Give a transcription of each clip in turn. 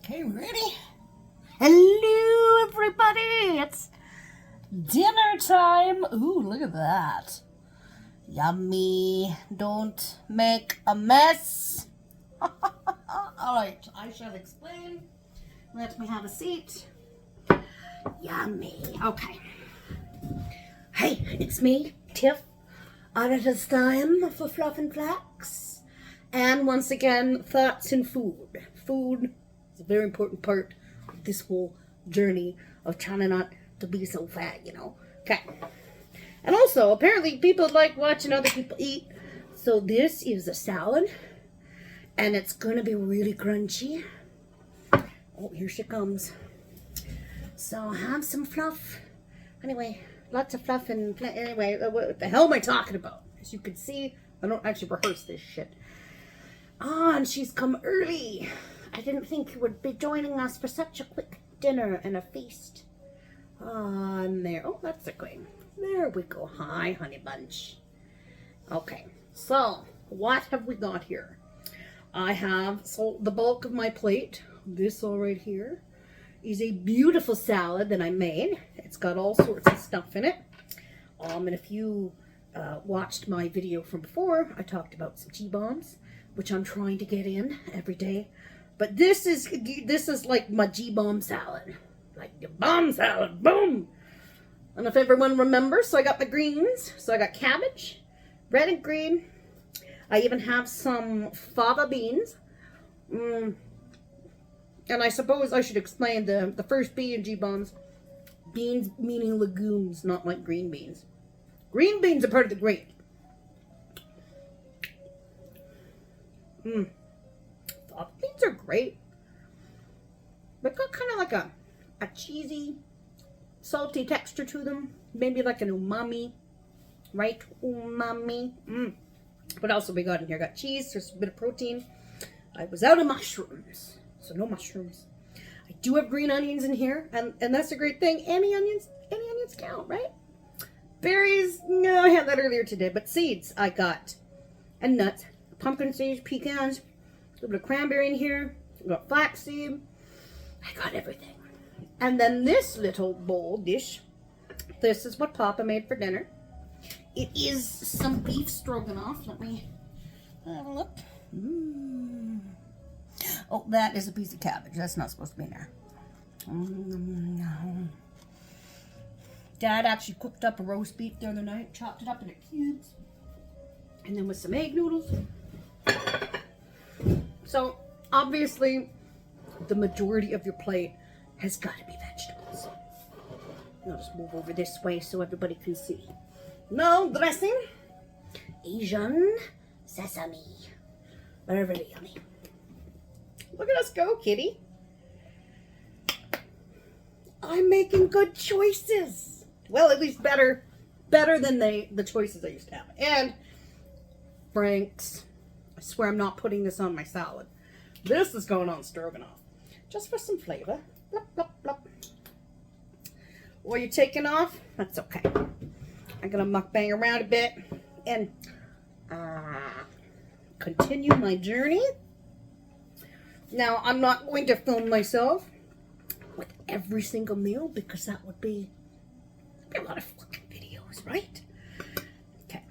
Okay, ready? Hello, everybody! It's dinner time. Ooh, look at that. Yummy. Don't make a mess. Alright, I shall explain. Let me have a seat. Yummy. Okay. Hey, it's me, Tiff. And it is time for Fluff and Flax. And once again, thoughts and food. Food is a very important part of this whole journey of trying not to be so fat, you know. Okay. And also, apparently people like watching other people eat. So this is a salad. And it's going to be really crunchy. Oh, here she comes. So have some fluff. Anyway, lots of fluff and... Anyway, what the hell am I talking about? As you can see, I don't actually rehearse this shit. Ah, and she's come early. I didn't think you would be joining us for such a quick dinner and a feast. Ah, and there. Oh, that's a queen. There we go. Hi, honey bunch. Okay, so what have we got here? I have, so the bulk of my plate, this all right here, is a beautiful salad that I made. It's got all sorts of stuff in it. And if you watched my video from before, I talked about some G-bombs, which I'm trying to get in every day. But this is like my G-bomb salad. Like the bomb salad, boom! And if everyone remembers, so I got the greens. So I got cabbage, red and green. I even have some fava beans. And I suppose I should explain the first B in G-bombs. Beans meaning legumes, not like green beans. Green beans are part of the grain. Fava beans are great. They've got kind of like a cheesy, salty texture to them. Maybe like an umami, right? Umami. What else have we got in here? Got cheese, there's a bit of protein. I was out of mushrooms, so no mushrooms. I do have green onions in here, and that's a great thing. Any onions count, right? Berries, no, I had that earlier today, but seeds I got. And nuts, pumpkin seeds, pecans, a little bit of cranberry in here. I got flaxseed. I got everything. And then this little bowl dish, this is what Papa made for dinner. It is some beef stroganoff. Let me have a look. Oh, that is a piece of cabbage. That's not supposed to be in there. Dad actually cooked up a roast beef the other night, chopped it up into cubes, and then with some egg noodles. So, obviously, the majority of your plate has got to be vegetables. I'll just move over this way so everybody can see. No dressing. Asian sesame. Very yummy. Look at us go, kitty. I'm making good choices. Well, at least better than the choices I used to have. And Frank's, I swear I'm not putting this on my salad. This is going on stroganoff. Just for some flavor. Blop, blop, blop. While you're taking off, that's okay. I'm gonna mukbang around a bit and continue my journey. Now, I'm not going to film myself with every single meal because that would be a lot of fucking videos, right? Okay.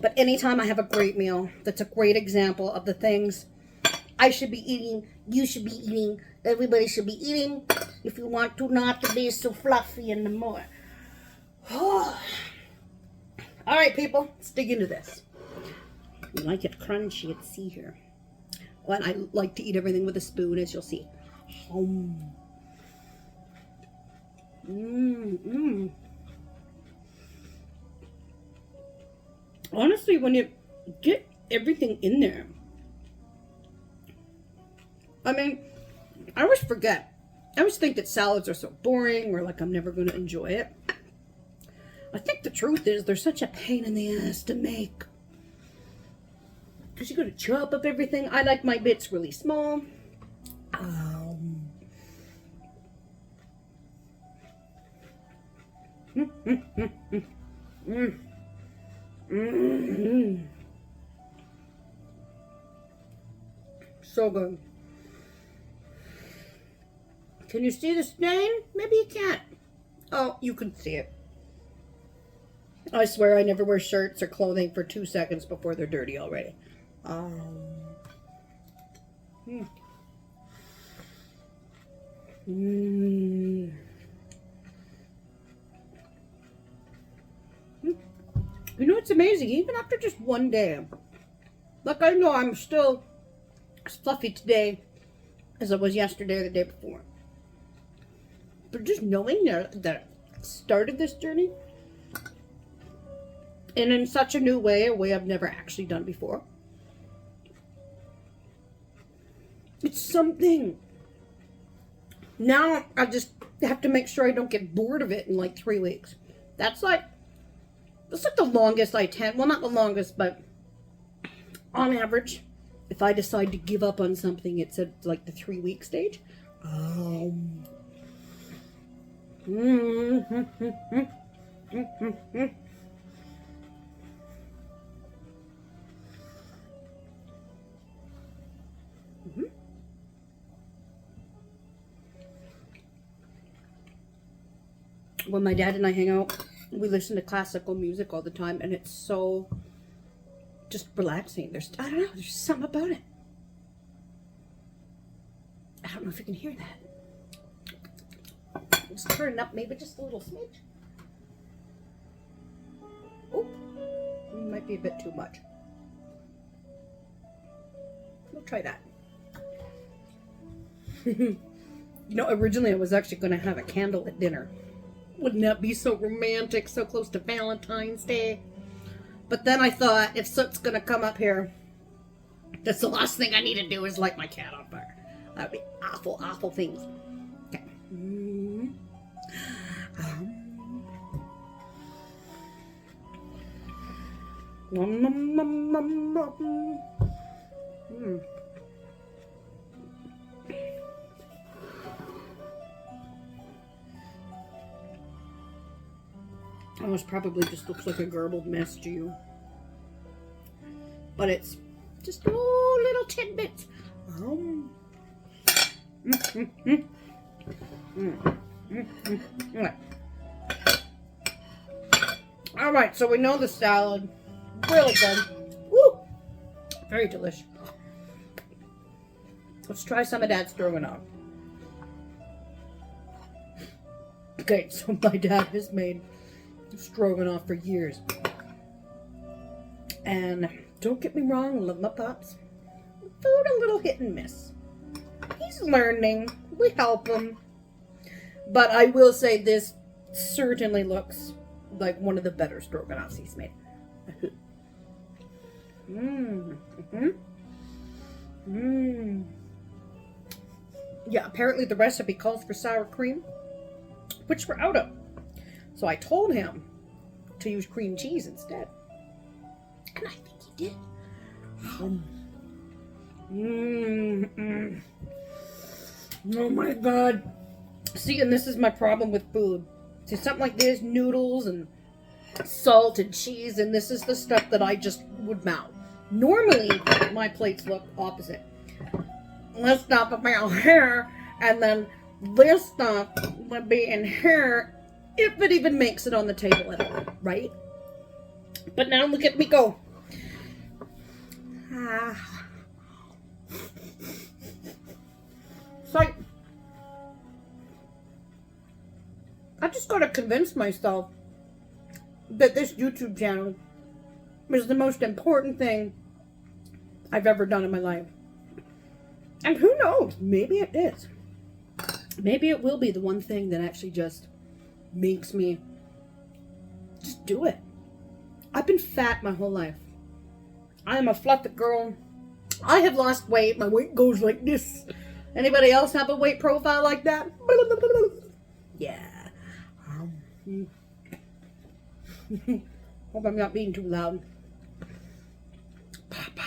But anytime I have a great meal, that's a great example of the things I should be eating, you should be eating, everybody should be eating if you want to not to be so fluffy anymore. All right, people, let's dig into this. You like it crunchy, let's see here. Well, I like to eat everything with a spoon, as you'll see. Honestly, when you get everything in there, I mean, I always forget. I always think that salads are so boring or like I'm never going to enjoy it. I think the truth is they're such a pain in the ass to make. Because you got to chop up everything. I like my bits really small. So good. Can you see the stain? Maybe you can't. Oh, you can see it. I swear I never wear shirts or clothing for 2 seconds before they're dirty already. You know, it's amazing. Even after just one day. Like, I know I'm still as fluffy today as I was yesterday or the day before. But just knowing that I started this journey, and in such a new way, a way I've never actually done before. It's something. Now I just have to make sure I don't get bored of it in like 3 weeks. That's like the longest I tend. Well, not the longest, but on average, if I decide to give up on something, it's at like the 3-week stage. When my dad and I hang out, we listen to classical music all the time, and it's so just relaxing. I don't know, there's just something about it. I don't know if you can hear that. Just turn it up maybe just a little smidge. Oh, might be a bit too much. We'll try that. You know, originally I was actually going to have a candle at dinner. Wouldn't that be so romantic, so close to Valentine's Day? But then I thought, if Soot's going to come up here, that's the last thing I need to do is light my cat on fire. That would be awful, awful things. Okay. Oh, this probably just looks like a garbled mess to you. But it's just little tidbits. Alright, so we know the salad. Really good. Woo! Very delicious. Let's try some of that stroganoff. Okay, so my dad has made stroganoff for years. And don't get me wrong, I love my pops. Food a little hit and miss. He's learning. We help him. But I will say this certainly looks like one of the better stroganoffs he's made. Yeah, apparently the recipe calls for sour cream, which we're out of. So I told him to use cream cheese instead. And I think he did. Oh my God. See, and this is my problem with food. See, something like this, noodles and salt and cheese, and this is the stuff that I just would mouth. Normally, my plates look opposite. This stuff would be out here, and then this stuff would be in here, if it even makes it on the table at all, right? But now look at me go. It's like, I just gotta convince myself that this YouTube channel is the most important thing I've ever done in my life. And who knows, maybe it is. Maybe it will be the one thing that actually just makes me just do it. I've been fat my whole life. I am a fluffy girl. I have lost weight. My weight goes like this. Anybody else have a weight profile like that? Yeah. Hope I'm not being too loud. Papa.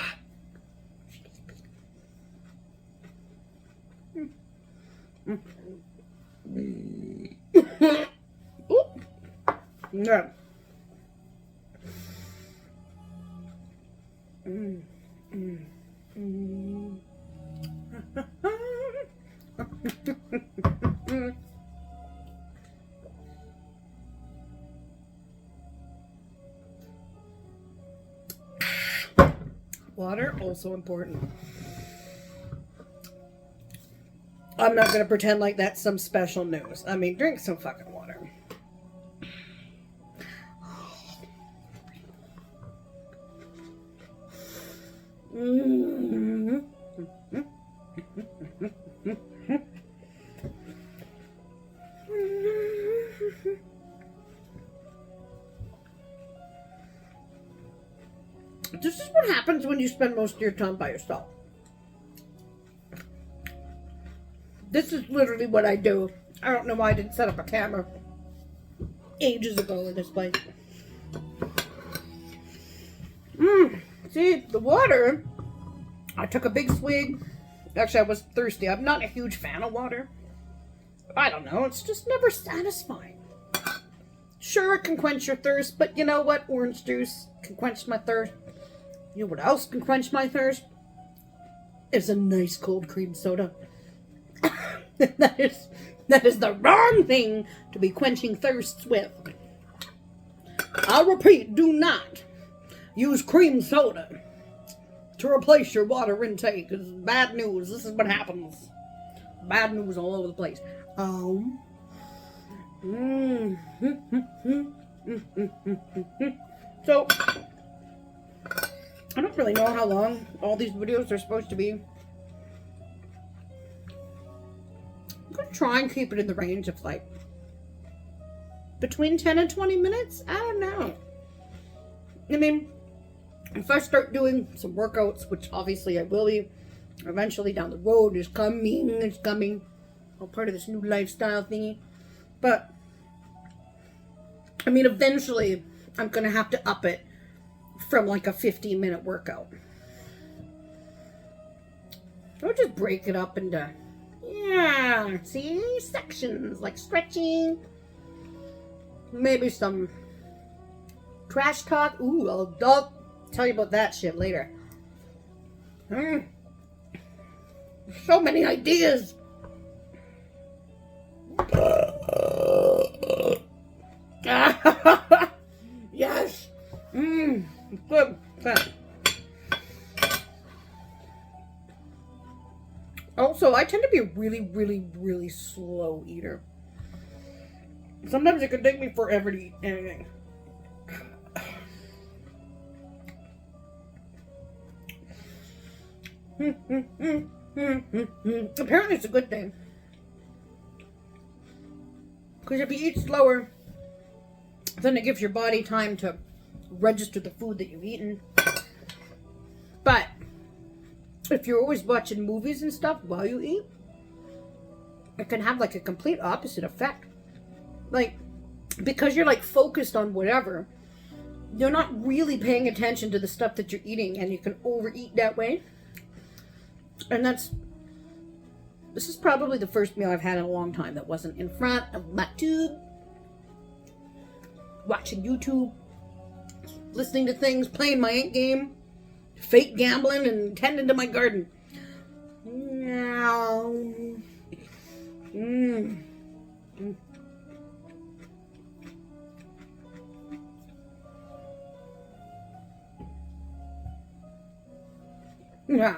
Yeah. Water, also important. I'm not going to pretend like that's some special news. I mean, drink some fucking water. This is what happens when you spend most of your time by yourself. This is literally what I do. I don't know why I didn't set up a camera ages ago in this place. See, the water, I took a big swig. Actually, I was thirsty. I'm not a huge fan of water. I don't know, it's just never satisfying. Sure, it can quench your thirst, but you know what? Orange juice can quench my thirst. You know what else can quench my thirst? Is a nice cold cream soda. That is the wrong thing to be quenching thirsts with. I'll repeat, do not use cream soda to replace your water intake. It's bad news. This is what happens. Bad news all over the place. So, I don't really know how long all these videos are supposed to be. I'm going to try and keep it in the range of like between 10 and 20 minutes. I don't know. I mean, if I start doing some workouts, which obviously I will be eventually down the road, it's coming. All part of this new lifestyle thingy. But, I mean, eventually I'm going to have to up it from like a 15-minute workout. Or just break it up into, sections, like stretching. Maybe some trash talk. Ooh, I'll tell you about that shit later. So many ideas. Yes. Good. Also, I tend to be a really, really, really slow eater. Sometimes it can take me forever to eat anything. Apparently it's a good thing. Because if you eat slower, then it gives your body time to register the food that you've eaten. But if you're always watching movies and stuff while you eat, it can have like a complete opposite effect. Like, because you're like focused on whatever, you're not really paying attention to the stuff that you're eating, and you can overeat that way. And this is probably the first meal I've had in a long time that wasn't in front of my tube, watching YouTube, listening to things, playing my ant game, fake gambling, and tending to my garden. Yeah.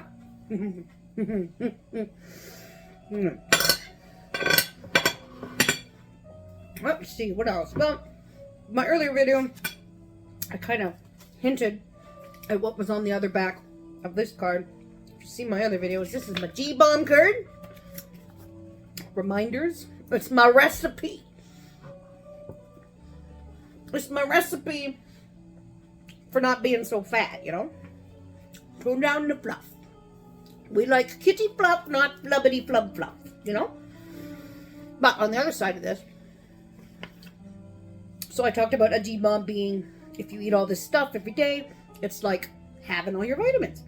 Let's see, what else? Well, my earlier video, I kind of hinted at what was on the other back of this card. If you see my other videos, this is my G-Bomb card. Reminders. It's my recipe. It's my recipe for not being so fat, you know? Tone down the fluff. We like kitty fluff, not flubbity flub fluff, you know? But on the other side of this, so I talked about a G-Bomb being, if you eat all this stuff every day, it's like having all your vitamins.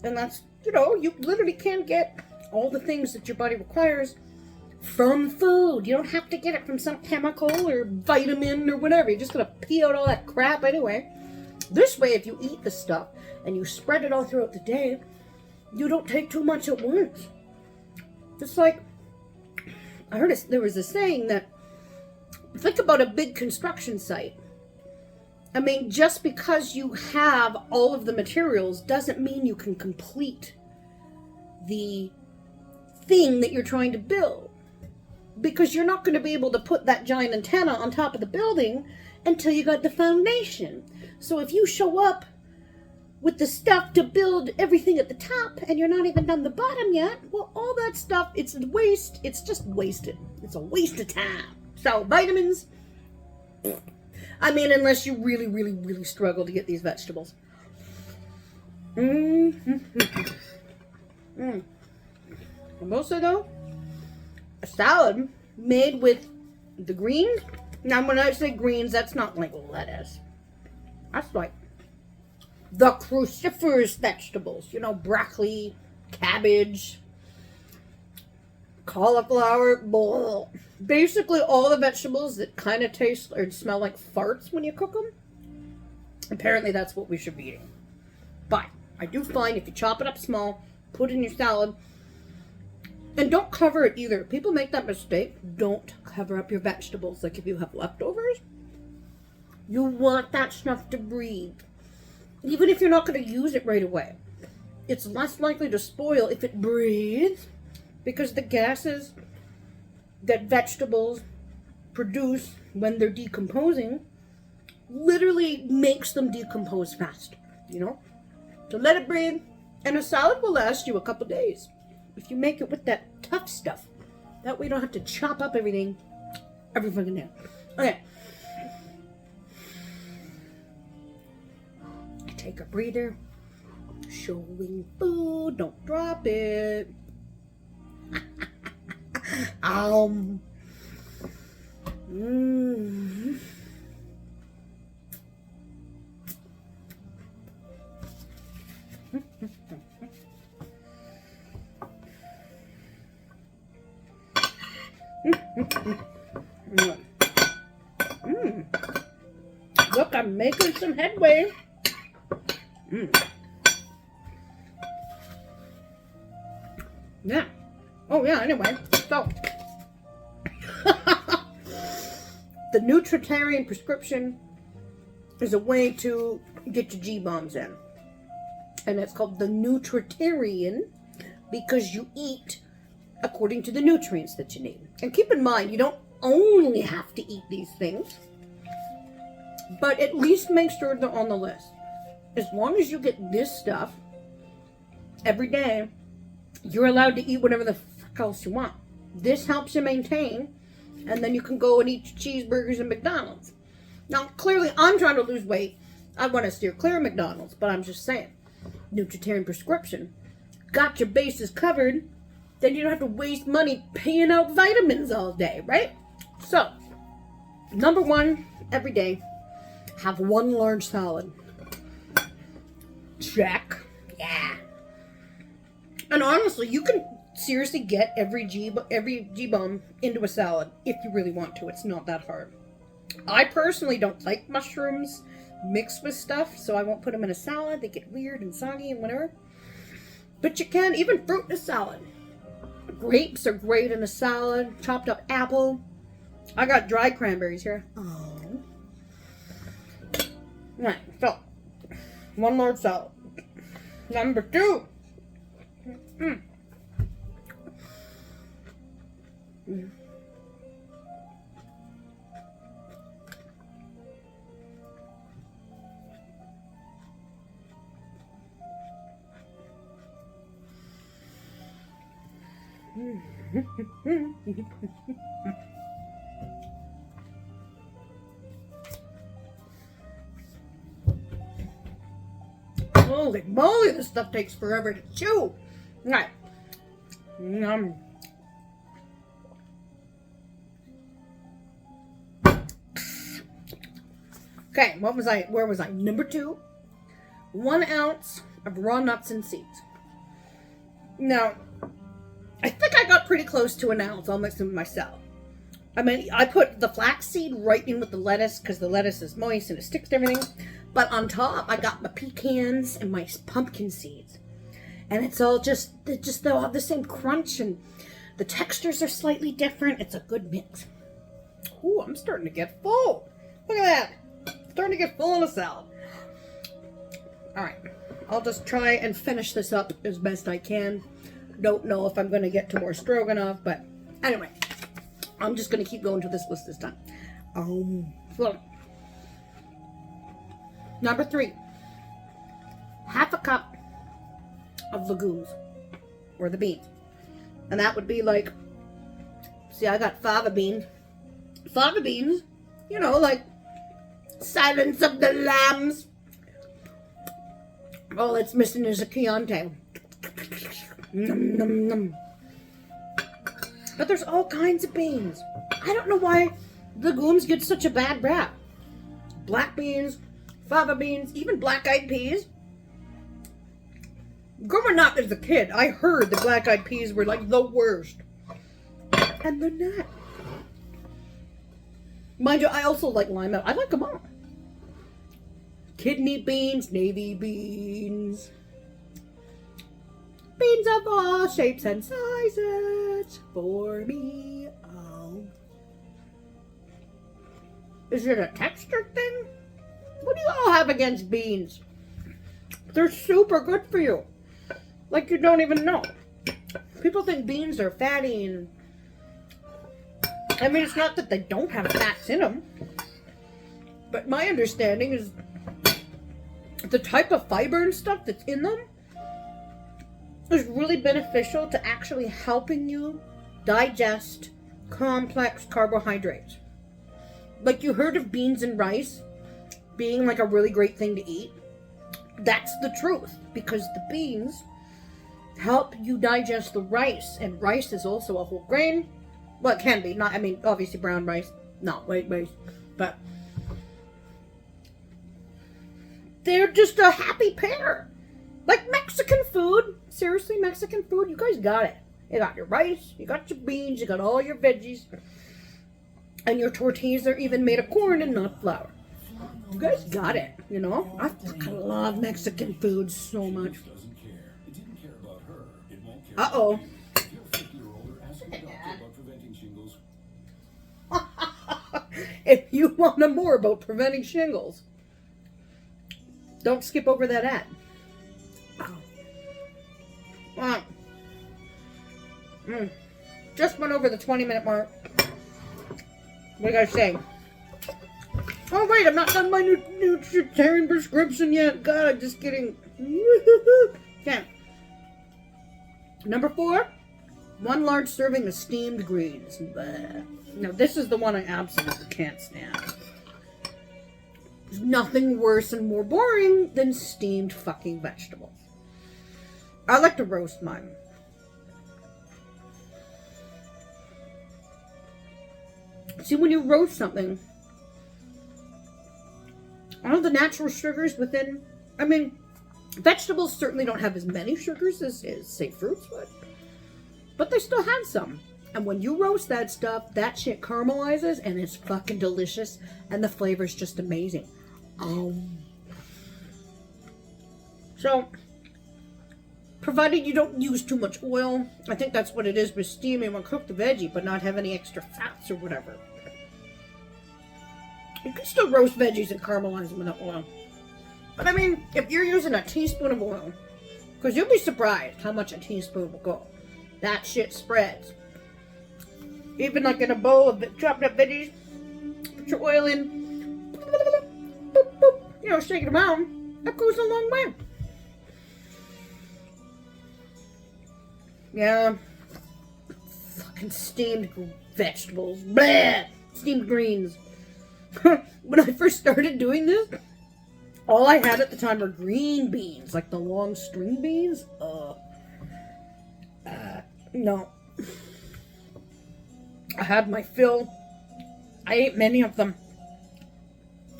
And that's, you know, you literally can get all the things that your body requires from food. You don't have to get it from some chemical or vitamin or whatever. You're just going to pee out all that crap anyway. This way, if you eat the stuff and you spread it all throughout the day, you don't take too much at once. It's like, I heard there was a saying that, think about a big construction site. I mean, just because you have all of the materials doesn't mean you can complete the thing that you're trying to build. Because you're not going to be able to put that giant antenna on top of the building until you got the foundation. So if you show up with the stuff to build everything at the top and you're not even done the bottom yet, well, all that stuff, it's waste. It's just wasted. It's a waste of time. So vitamins, I mean, unless you really, really, really struggle to get these vegetables. Mostly though, a salad made with the greens. Now when I say greens, that's not like lettuce. That's like the cruciferous vegetables. You know, broccoli, cabbage, cauliflower, blah. Basically all the vegetables that kind of taste or smell like farts when you cook them. Apparently that's what we should be eating. But I do find if you chop it up small, put it in your salad, and don't cover it either. People make that mistake. Don't cover up your vegetables. Like if you have leftovers, you want that stuff to breathe. Even if you're not going to use it right away. It's less likely to spoil if it breathes, because the gases that vegetables produce when they're decomposing literally makes them decompose faster, you know? So let it breathe, and a salad will last you a couple days if you make it with that tough stuff. That way you don't have to chop up everything every fucking day. Okay. Take a breather. Showing food. Don't drop it. Look, I'm making some headway. Yeah. Oh yeah, anyway. So the Nutritarian prescription is a way to get your G-bombs in. And it's called the Nutritarian because you eat according to the nutrients that you need. And keep in mind, you don't only have to eat these things, but at least make sure they're on the list. As long as you get this stuff every day, you're allowed to eat whatever the fuck else you want. This helps you maintain, and then you can go and eat your cheeseburgers at McDonald's. Now, clearly, I'm trying to lose weight. I want to steer clear of McDonald's, but I'm just saying. Nutritarian prescription. Got your bases covered. Then you don't have to waste money paying out vitamins all day, right? So, number one, every day, have one large salad. Check. Yeah. And honestly, you can seriously get every G-bomb into a salad if you really want to. It's not that hard. I personally don't like mushrooms mixed with stuff, so I won't put them in a salad. They get weird and soggy and whatever. But you can, even fruit in a salad. Grapes are great in a salad. Chopped up apple. I got dried cranberries here. Oh. Alright, so one large salad. Number two. Holy moly, this stuff takes forever to chew. Alright. Okay, where was I? Number two, 1 ounce of raw nuts and seeds. Now, I think I got pretty close to 1 ounce. I'll mix them with myself. I mean, I put the flaxseed right in with the lettuce because the lettuce is moist and it sticks to everything. But on top, I got my pecans and my pumpkin seeds. And it's all they'll have the same crunch and the textures are slightly different. It's a good mix. Ooh, I'm starting to get full. Look at that. starting to get full in a salad. Alright. I'll just try and finish this up as best I can. Don't know if I'm going to get to more stroganoff, but anyway. I'm just going to keep going to this list this time. So, number 3. Half a cup of legumes. Or the beans. And that would be like, see, I got fava beans. Fava beans, you know, like Silence of the Lambs. All it's missing is a Chianti. Num, num, num. But there's all kinds of beans. I don't know why legumes get such a bad rap. Black beans, fava beans, even black-eyed peas. Growing up as a kid, I heard the black-eyed peas were like the worst. And they're not. Mind you, I also like lima. I like them all. Kidney beans, navy beans. Beans of all shapes and sizes for me. Oh. Is it a texture thing? What do you all have against beans? They're super good for you. Like you don't even know. People think beans are fatty and... I mean, it's not that they don't have fats in them. But my understanding is the type of fiber and stuff that's in them is really beneficial to actually helping you digest complex carbohydrates. Like you heard of beans and rice being like a really great thing to eat. That's the truth, because the beans help you digest the rice, and rice is also a whole grain. Well, it can be. Not, I mean, obviously brown rice, not white rice, but they're just a happy pair. Like Mexican food. Seriously, Mexican food, you guys got it. You got your rice, you got your beans, you got all your veggies, and your tortillas are even made of corn and not flour. You guys got it, you know? I fucking love Mexican food so much. Uh-oh. If you want to know more about preventing shingles, don't skip over that ad. Just went over the 20-minute mark. What do you guys say? Oh wait, I'm not done my Nutritarian prescription yet. God, I'm just kidding. Okay. Number 4, 1 large serving of steamed greens. Bleh. Now this is the one I absolutely can't stand. There's nothing worse and more boring than steamed fucking vegetables. I like to roast mine. See, when you roast something, all the natural sugars within, I mean, vegetables certainly don't have as many sugars as say, fruits would. But they still have some. And when you roast that stuff, that shit caramelizes and it's fucking delicious. And the flavor's just amazing. So, provided you don't use too much oil, I think that's what it is with steaming or cook the veggie, but not have any extra fats or whatever. You can still roast veggies and caramelize them without oil. But I mean, if you're using a teaspoon of oil, because you'll be surprised how much a teaspoon will go. That shit spreads. Even like in a bowl of chopped up veggies, put your oil in, boop, boop, boop, you know, shake it around. That goes a long way. Yeah. Fucking steamed vegetables. Bleh! Steamed greens. When I first started doing this, all I had at the time were green beans, like the long string beans. No. I had my fill. I ate many of them.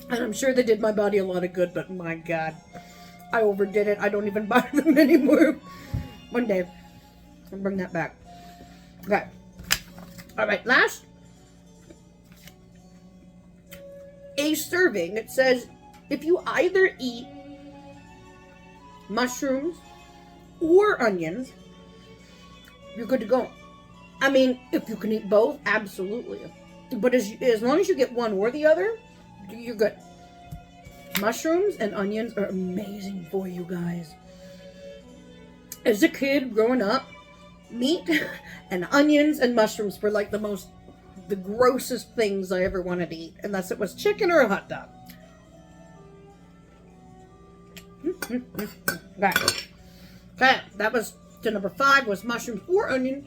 And I'm sure they did my body a lot of good, but my God, I overdid it. I don't even buy them anymore. One day, I'll bring that back. Okay. Alright, last. A serving. It says, if you either eat mushrooms or onions, you're good to go. I mean, if you can eat both, absolutely. But as long as you get one or the other, you're good. mushrooms and onions are amazing for you guys. As a kid growing up, meat and onions and mushrooms were like the grossest things I ever wanted to eat, unless it was chicken or a hot dog. Okay, that was to number 5 was mushrooms or onion.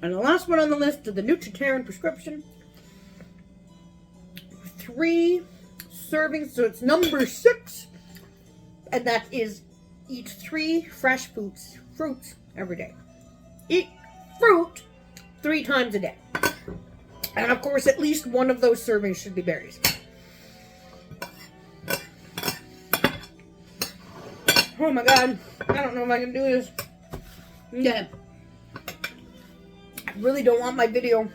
And the last one on the list is the Nutritarian prescription. 3 servings, so it's number 6. And that is eat 3 fresh fruits every day. Eat fruit 3 times a day. And of course, at least one of those servings should be berries. Oh my god, I don't know if I can do this. Yeah. I really don't want my video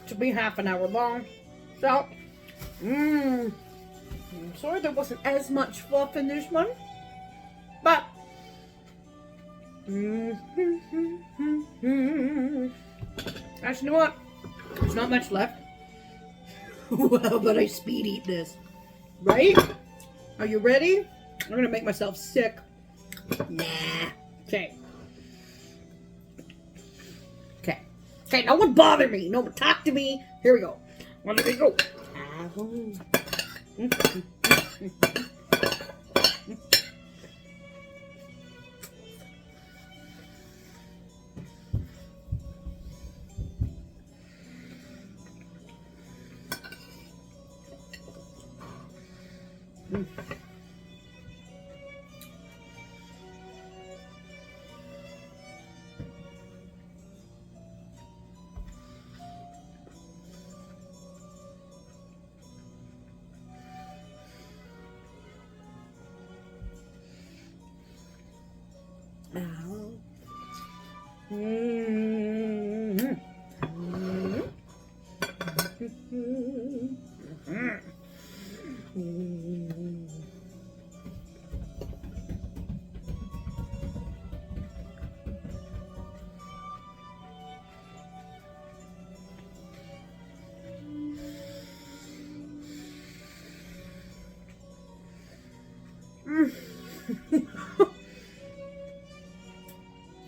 to be half an hour long. So, I'm sorry there wasn't as much fluff in this one. But, actually, you know what? There's not much left. Well, but I speed eat this. Right? Are you ready? I'm gonna make myself sick. Nah. Okay. Okay, no one bother me. No one talk to me. Here we go. Let me go.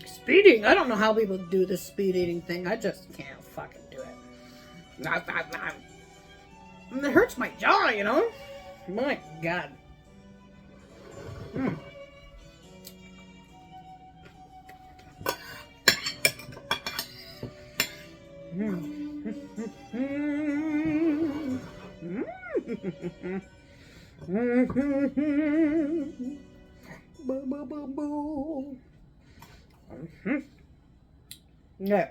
Speed eating. I don't know how people do this speed eating thing. I just can't fucking do it. It hurts my jaw, you know? My god. Boo, boo, boo, boo. Yeah.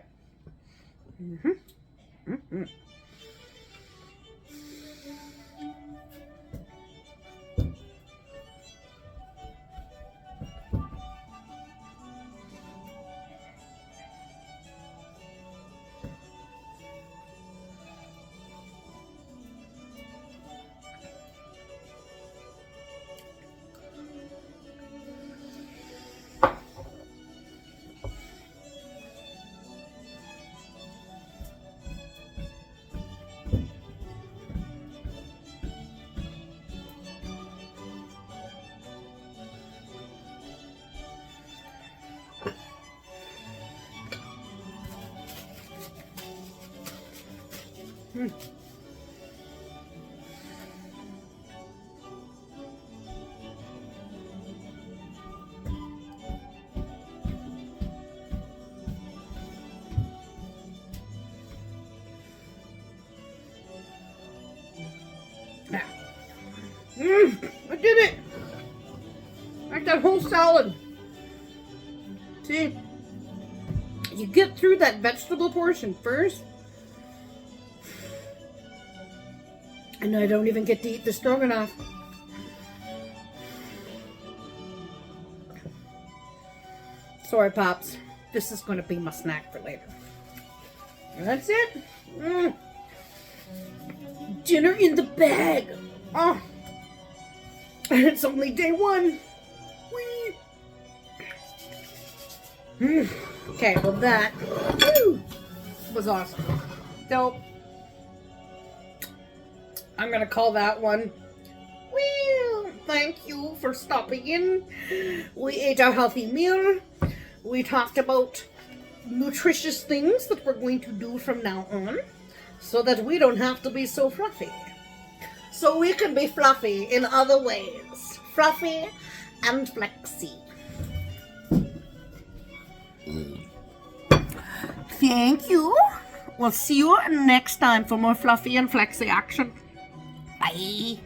I did it! I ate that whole salad. See? You get through that vegetable portion first. And I don't even get to eat the stroganoff. Sorry, Pops. This is going to be my snack for later. And that's it. Dinner in the bag. Oh. And it's only day 1. Whee. Okay, well that was awesome. So, I'm going to call that one. Woo! thank you for stopping in. We ate a healthy meal. We talked about nutritious things that we're going to do from now on so that we don't have to be so fluffy. So we can be fluffy in other ways. Fluffy and flexy. Thank you. We'll see you next time for more fluffy and flexy action. Bye.